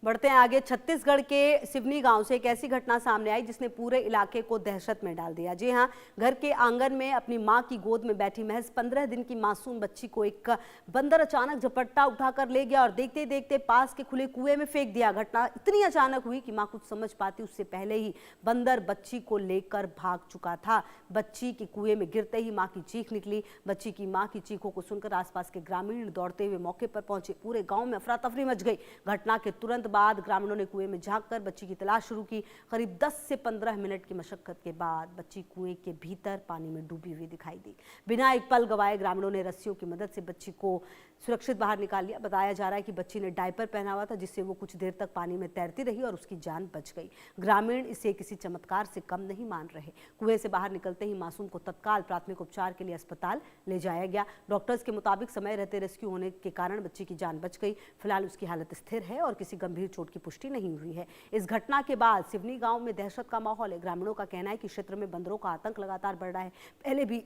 बढ़ते हैं आगे। छत्तीसगढ़ के सिवनी गांव से एक ऐसी घटना सामने आई जिसने पूरे इलाके को दहशत में डाल दिया। जी हां, घर के आंगन में अपनी मां की गोद में बैठी महज 15 दिन की मासूम बच्ची को एक बंदर अचानक झपट्टा उठाकर ले गया और देखते देखते पास के खुले कुएं में फेंक दिया। घटना इतनी अचानक हुई कि मां कुछ समझ पाती उससे पहले ही बंदर बच्ची को लेकर भाग चुका था। बच्ची के कुएं में गिरते ही मां की चीख निकली। बच्ची की मां की चीखों को सुनकर आसपास के ग्रामीण दौड़ते हुए मौके पर पहुंचे। पूरे गांव में अफरा तफरी मच गई। घटना के तुरंत बाद ग्रामीणों ने कुएं में झांककर बच्ची की तलाश शुरू की। करीब 10 से 15 मिनट की मशक्कत के बाद बच्ची कुएं के भीतर पानी में डूबी हुई दिखाई दी। बिना एक पल गवाए ग्रामीणों ने रस्सियों की मदद से बच्ची को सुरक्षित बाहर निकाल लिया। बताया जा रहा है कि बच्ची ने डायपर पहना हुआ था, जिससे वो कुछ देर तक पानी में तैरती रही और उसकी जान बच गई। ग्रामीण इसे किसी चमत्कार से कम नहीं मान रहे। कुएं से बाहर निकलते ही मासूम को तत्काल प्राथमिक उपचार के लिए अस्पताल ले जाया गया। डॉक्टर्स के मुताबिक समय रहते रेस्क्यू होने के कारण बच्ची की जान बच गई। फिलहाल उसकी हालत स्थिर है और किसी गंभीर चोट की पुष्टि नहीं हुई है। इस घटना के बाद सिवनी गांव में दहशत का माहौल है। ग्रामीणों का कहना है कि क्षेत्र में बंदरों का आतंक लगातार बढ़ रहा है। पहले भी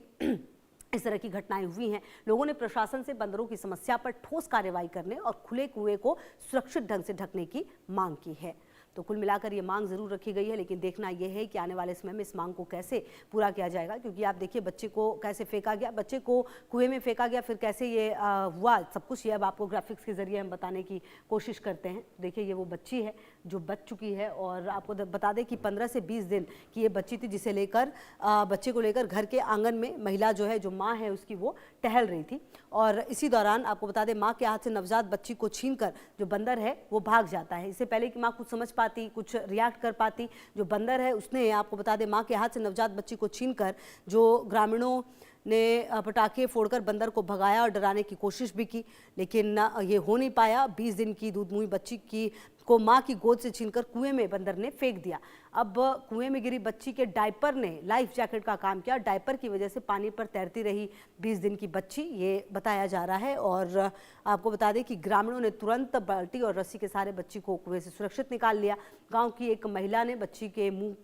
इस तरह की घटनाएं हुई हैं। लोगों ने प्रशासन से बंदरों की समस्या पर ठोस कार्रवाई करने और खुले कुएं को सुरक्षित ढंग से ढकने की मांग की है। तो कुल मिलाकर ये मांग जरूर रखी गई है, लेकिन देखना यह है कि आने वाले समय में इस मांग को कैसे पूरा किया जाएगा। क्योंकि आप देखिए, बच्चे को कैसे फेंका गया, बच्चे को कुएं में फेंका गया, फिर कैसे ये हुआ, सब कुछ ये अब आपको ग्राफिक्स के जरिए हम बताने की कोशिश करते हैं। देखिए, ये वो बच्ची है जो बच चुकी है और आपको बता दें कि 15 से 20 दिन की ये बच्ची थी, जिसे लेकर बच्चे को लेकर घर के आंगन में महिला जो है, जो माँ है उसकी, वो टहल रही थी। और इसी दौरान आपको बता दें, माँ के हाथ से नवजात बच्ची को छीनकर जो बंदर है वो भाग जाता है। इससे पहले कि माँ कुछ समझ पाती, कुछ रिएक्ट कर पाती, जो बंदर है उसने, आपको बता दें, माँ के हाथ से नवजात बच्ची को छीनकर जो ग्रामीणों ने पटाखे फोड़कर बंदर को भगाया और डराने की कोशिश भी की, लेकिन ये हो नहीं पाया। 20 दिन की दूध मुई बच्ची की को मां की गोद से छीनकर कुएं में बंदर ने फेंक दिया। अब कुएं में गिरी बच्ची के डायपर ने लाइफ जैकेट का काम किया। डायपर की वजह से पानी पर तैरती रही 20 दिन की बच्ची, ये बताया जा रहा है। और आपको बता दें कि ग्रामीणों ने तुरंत बाल्टी और रस्सी के सहारे बच्ची को कुएं से सुरक्षित निकाल लिया। गाँव की एक महिला ने बच्ची के मुँह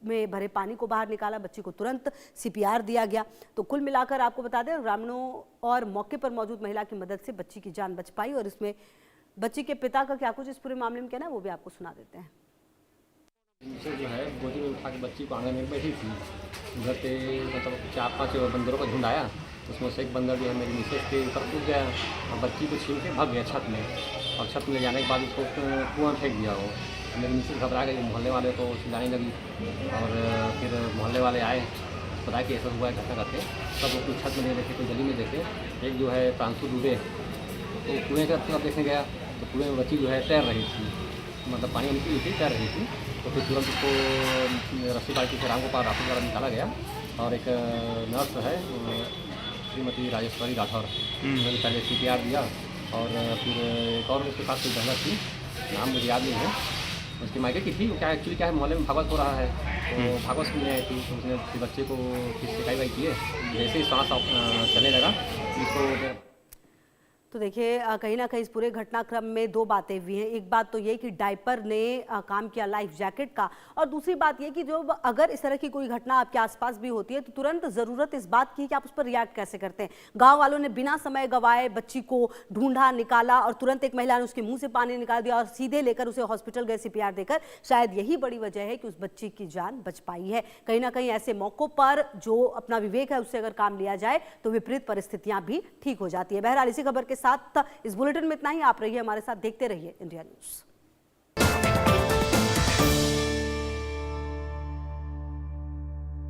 में भरे पानी को बाहर निकाला। बच्ची को तुरंत सीपीआर दिया गया। तो कुल मिलाकर आपको बता दें, ग्रामीणों और मौके पर मौजूद महिला की मदद से बच्ची की जान बच पाई। और इसमें बच्ची के पिता का क्या कुछ इस पूरे मामले में कहना है, वो भी आपको सुना देते हैं। जो है गोदी में उठा के बच्ची को आंगन में बैठी थी। उधर से मतलब 4-5 बंदरों का झुंड आया। उसमें से एक बंदर जो है मेरी मिसेज के ऊपर कूद गया और बच्ची को छीन के भाग गया छत में। और छत में ले जाने के बाद उसको कुआं फेंक दिया। वो मेरी मिसेज घबरा गई, मोहल्ले वाले को चिल्लाने लगी और फिर मोहल्ले वाले आए, बताया कि ऐसा हुआ है घटना करते। सब लोग छत में नहीं देखे, कोई गली में देखे। एक जो है प्रांशु डूबे, तो कुएँ का तरफ देखने गया तो कुएँ में बच्ची जो है तैर रही थी, मतलब पानी में निकली थी, तैर रही थी। तो फिर तुरंत उसको रस्सी बाल्टी से रामगोपाल राठौर द्वारा निकाला गया। और एक नर्स है श्रीमती राजेश्वरी राठौर, उन्होंने पहले CPR दिया। और फिर एक और उसके साथ कोई बहना थी, नाम मुझे याद नहीं है, उसकी मायके की थी। क्या एक्चुअली क्या है, मोहल्ले में भागवत हो रहा है, तो भागवत सुनने आई थी। तो उसने बच्चे को किस सिखाई वाई किए, जैसे ही सांस चलने लगा इसको। तो देखिए, कहीं ना कहीं इस पूरे घटनाक्रम में दो बातें हुई हैं। एक बात तो ये कि डायपर ने काम किया लाइफ जैकेट का, और दूसरी बात ये कि जो अगर इस तरह की कोई घटना आपके आसपास भी होती है तो तुरंत ज़रूरत इस बात की कि आप उस पर रिएक्ट कैसे करते हैं। गांव वालों ने बिना समय गवाए बच्ची को ढूंढा, निकाला और तुरंत एक महिला ने उसके मुंह से पानी निकाल दिया और सीधे लेकर उसे हॉस्पिटल गए CPR देकर। शायद यही बड़ी वजह है कि उस बच्ची की जान बच पाई है। कहीं ना कहीं ऐसे मौक़ों पर जो अपना विवेक है उससे अगर काम लिया जाए तो विपरीत परिस्थितियां भी ठीक हो जाती है। बहरहाल इसी खबर के साथ इस बुलेटिन में इतना ही। आप रहिए हमारे साथ, देखते रहिए इंडिया न्यूज़।